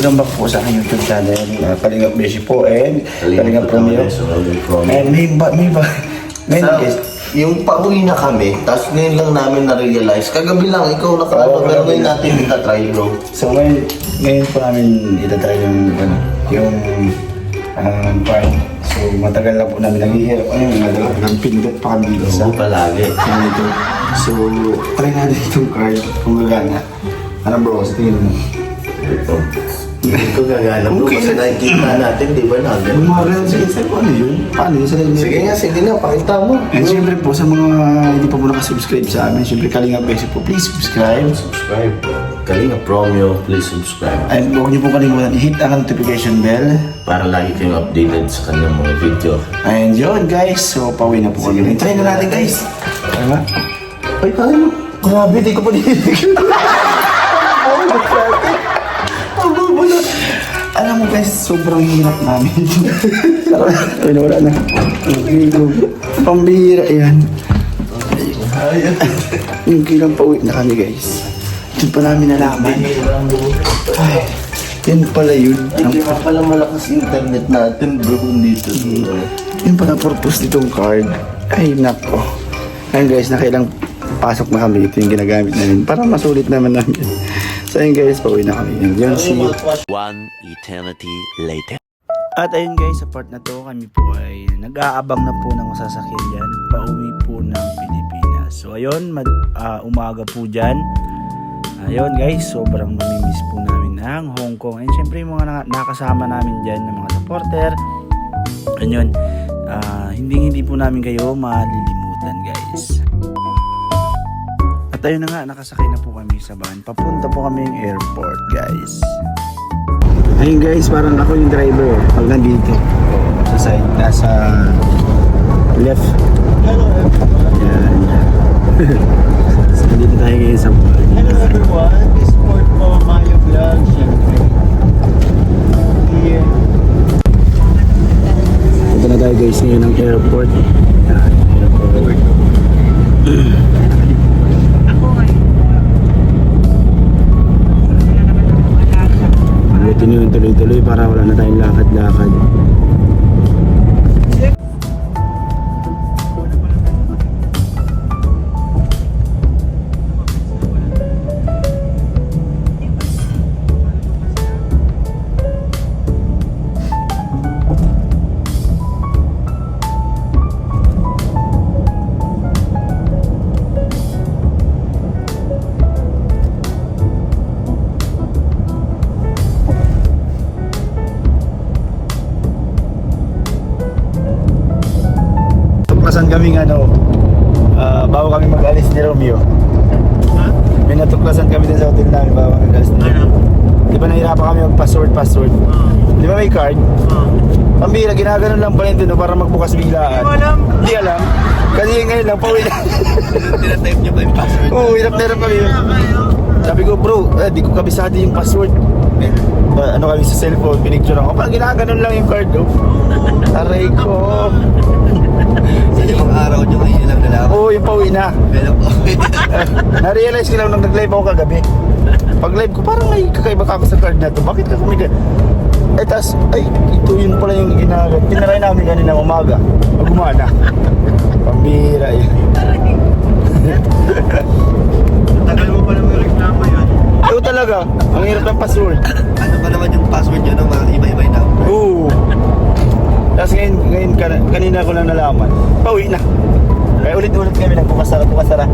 Welcome back po sa aking YouTube channel, Kalingap Beshi po and Kalingap Romeo. And may ngayon guys, yung pauwi na kami, tapos ngayon lang namin na-realize. Kagabi lang, ikaw nakarato, pero ngayon natin itatry, bro. So ngayon po namin itatry yung part. So matagal na po namin naghihirap. Ayun, naging pindot pa kami dito sa palagi. dito. So try natin itong card kung gagana. Ano bro, sa tingin mo? Ito. Hindi ko gagana, bro. Okay. Kasi nakikita natin, di ba, na Bumagal sa Instagram, ano yun? Paano yun sa Sige nga, sige na, pakita mo. And syempre po sa mga hindi pa po nakasubscribe sa amin, syempre Kalingap Beshi po, please subscribe. Subscribe. Kalingap Romeo, please subscribe. And huwag niyo po kalimutan i-hit ang notification bell. Para lagi kayong updated sa kanyang mga video. And yun guys, so pauwi na po kami. Try na natin guys. Diba? Ay, kaya mo. Grabe, di ko pa dinilig. Alam mo guys, sobrang hirap namin. Ay, wala na. Okay, go. Pambihira yan. Okay lang, pauwi na kami guys. Hindi pa namin nalaman. Ay, yan pala yun. Hindi pa pala malakas internet natin, bro, dito. Yun pala purpose nitong card. Ay, nako. Ayun guys, nakailang pasok na kami. Ito yung ginagamit namin. Para masulit naman namin. So ayun guys, pauwi na kami. Yun, see you. One eternity later. At ayun guys, sa part na to, kami po ay nag-aabang na po ng masasakyan dyan. Pauwi po ng Pilipinas. So ayun, umaga po dyan. Ayun guys, sobrang mamimiss po namin ang Hong Kong. And syempre yung mga nakasama namin dyan ng mga supporter. Ayun, hindi po namin kayo malilimutan guys. At ayun na nga, nakasakay na po kami sa van. Papunta po kami yung airport guys. Ayun guys, parang ako yung driver pag nandito. Sa side, nasa left. Hello everyone. Yan. So, dito tayo ngayon sa Hello everyone. This is Port po Mayo Vlog. Siyempre. Here. Punta na tayo guys ngayon ng airport. Yan, airport. Buti nyo yung tuloy-tuloy para wala na tayong lakad-lakad. Tuklasan kaming bago kami mag-alis ni Romeo. May natuklasan kami din sa hotel namin bago kami mag-alis ni Romeo. Di ba nahirapan kami mag-password? Di ba may card? Pambira, ginaganon lang pala yun para magbukas biglaan. Hindi alam. Kasi ngayon lang, pauwi na. Tinatype niyo ba yung password? Oo, hirap kami. Sabi ko, bro, di ko kabisado yung password. Ano kami sa cellphone, pinicture ako. Parang ginaganon lang yung card, oh. Aray ko. Yung araw niyo ngayon lang nalaman. Oo, yung pauwi na. Pero po. Na-realize ko lang nung nag-live ako kagabi. Pag live ko, parang may kakaiba ka ako sa card na to. Bakit ka kumiga? Eh, tas, ay, ito yun pala yung ginagawa. Tinaray namin kanina umaga. Pag umana. Pambira yun. Tagal mo pa naman reklamo yun. Oo talaga. Ang hirap ng password. Ano ba naman yung password niyo ng mga iba-iba na? Oo. Tapos ngayon kanina ko lang nalaman. Pauwi na. Kaya ulit-ulit kami bukas sara.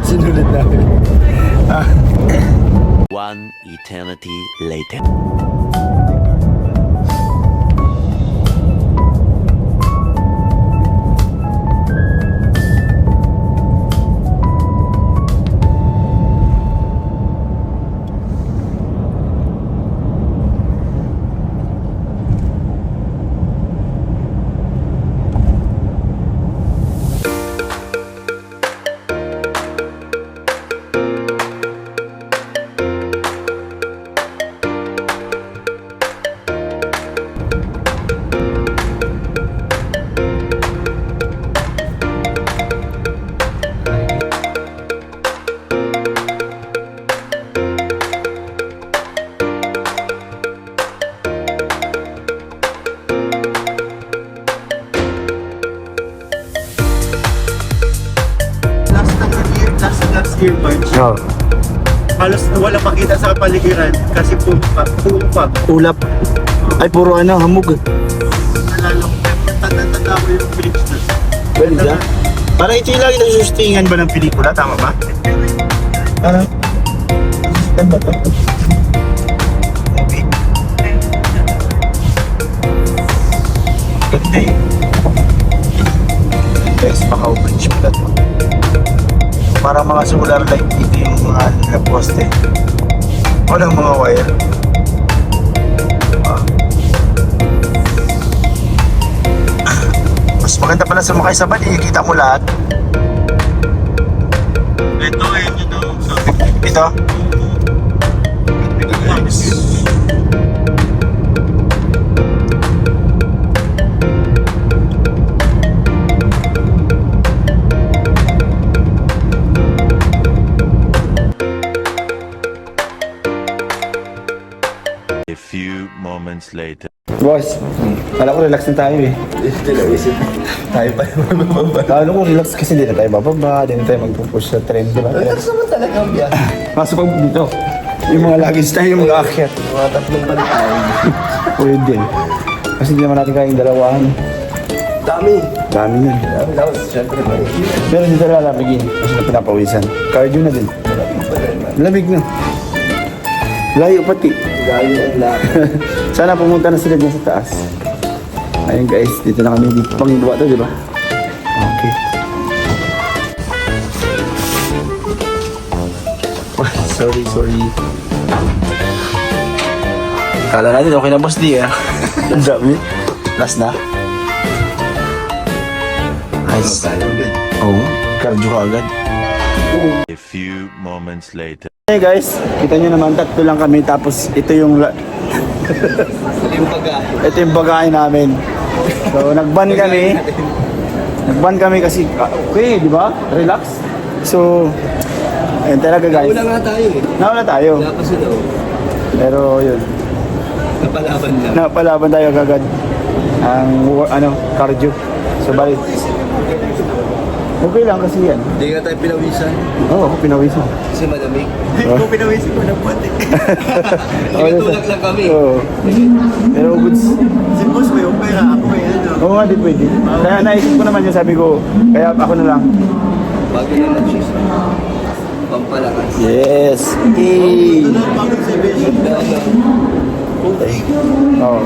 Sinulit namin. One eternity later. earbuds. Oh. Halos wala makita sa paligiran kasi puro pa. Ulap. Ay, puro ano, hamog. Nalala ko, tanda ko yung Philips na. Pwede siya? Parang ito yung lagi nasusustingan ba ng pelikula, tama ba? Parang, saan ba ito? Movie. Ganda eh. Guys, Macau Bridge pala ito. Parang mga solar light dito yung mga na poste. Walang mga wire. Mas maganda pala sumakay sa van, ikikita mo lahat. Ito, ayun yun daw. Ito? Nice. A few moments later. Boss, kala ko relax na tayo eh. Tayo pa naman mababa. Kala ko relax kasi hindi na tayo bababa, hindi na tayo magpupush sa trend, di ba? Relax naman talaga ang biyahe. Kaso pag dito, yung mga luggage tayo yung mga akyat. Mga tatlong balik tayo. Pwede din. Kasi hindi naman natin kayang dalawahan. Dami. Dami nun. Dami daw, siyempre ba? Pero hindi tayo lalabigin kasi na pinapawisan. Cardio na din. Lamig na. Layo pati. Gayo ang lahat. Sana pumunta na sila dyan sa taas. Ayun guys, dito na kami. Dito pang iba to, di ba? Okay. Sorry. Kala natin okay na boss di ah. Ang dami. Last na. Nice. Oo, cardio ka agad. A few moments later. Hey guys, kita nyo naman, tatlo lang kami tapos ito yung ito yung pagkain namin. So nagban kami kasi okay, di ba? Relax. So ayun talaga guys. Wala nga tayo eh. Nawala tayo. Wala pa sila. Pero yun, Napalaban lang. napalaban tayo kagad ang cardio. So balik. Okay lang kasi yan. Hindi nga tayo pinawisan. Oo, pinawisan. Kasi malamig. Hindi ko pinawisin ko ng puti. Tinutulak lang kami. Oo. Pero goods. Si boss may opera, ako may ano. Oo nga, di pwede. Kaya naisip ko naman yun, sabi ko, kaya ako na lang. Bago na lang cheese. Pampalakas. Yes! Yay! Ito na pang exhibition. Oh.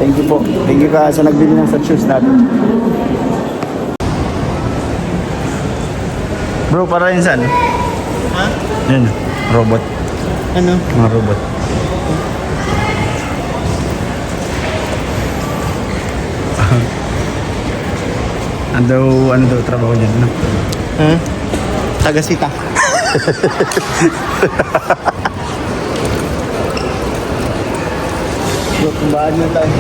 Thank you po. Thank you ka sa nagbili ng sa shoes natin. Bro, para rin saan? Ha? Yan, robot. Ano? Mga robot. ano daw trabaho dyan, no? Ha? Tagasita. Kumbaan na tayo.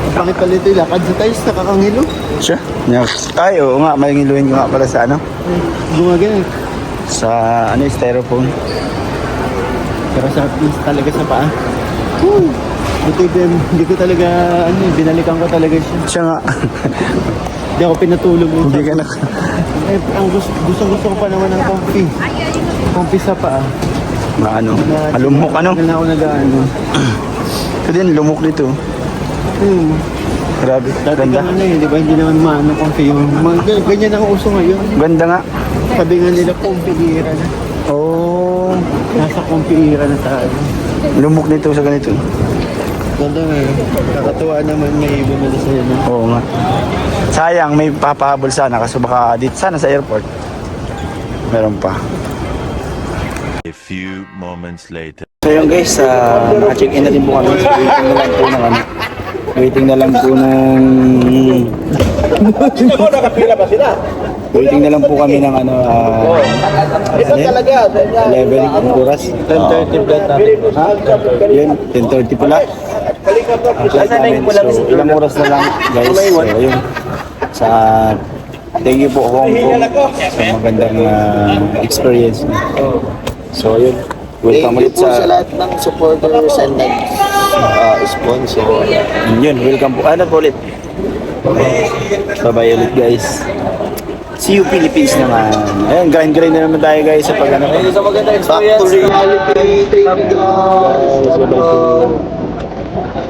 Bakit pala ito yung lakad sa tayo? Nakakangilo. Siya? Ay, oo nga, malingiluin ko nga pala sa ano? Gumagana. Sa styrofoam. Pero sa talaga sa paa. Hindi ko talaga, binalikan ko talaga siya. Siya nga. Hindi ako pinatulog. Hindi ka na. Ang gusto ko pa naman ng comfy. Comfy sa paa. Malumok ano? Tagal na ako nag-ano. Ito din, lumok dito. Grabe, Dati ganda. ka di ba? Hindi naman maano comfy yung ganyan ang uso ngayon. Ganda nga. Sabi nga nila comfy era na. Oh, Nasa comfy era na tayo. lumok dito sa ganito. Ganda nga eh. Nakakatuwa naman may bumili sa'yo na. Oo nga. Sayang, may papahabol sana kasi baka dito sana sa airport. Meron pa. A few moments later. So yun guys, naka-check-in na din po kami. So, waiting na lang po ng waiting na lang po kami ng 11 oras. 10:30 flight natin. Ha? Yun, 10:30 pala. Flight namin. So, ilang oras na lang guys. So, yun. Thank you po Hong Kong sa magandang experience. So, yun. Welcome ulit sa lahat ng supporters and sponsor. Yun, welcome po. Ano po ulit? Okay. Bye-bye ulit guys. See See you Philippines naman. Ayun, grind na naman tayo guys sa pag ano. Back to reality, training.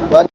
What?